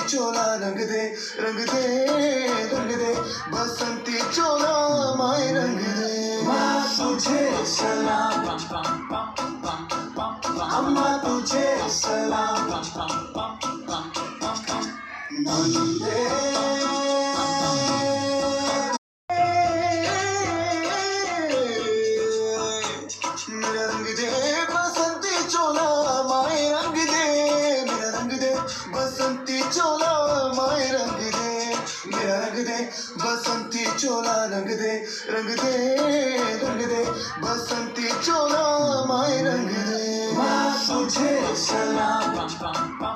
चोला रंग दे रंग दे रंग दे बसंती चोला माए रंग दे माँ तुझे सलाम अम्मा तुझे सलाम वंदे मेरा रंग दे बसंती चोला माए रंग दे मेरा रंग दे बसंती चोला माए रंग दे मेरा रंग दे बसंती चोला रंग दे रंग दे रंग दे बसंती चोला माए रंग दे माँ तुझे सलाम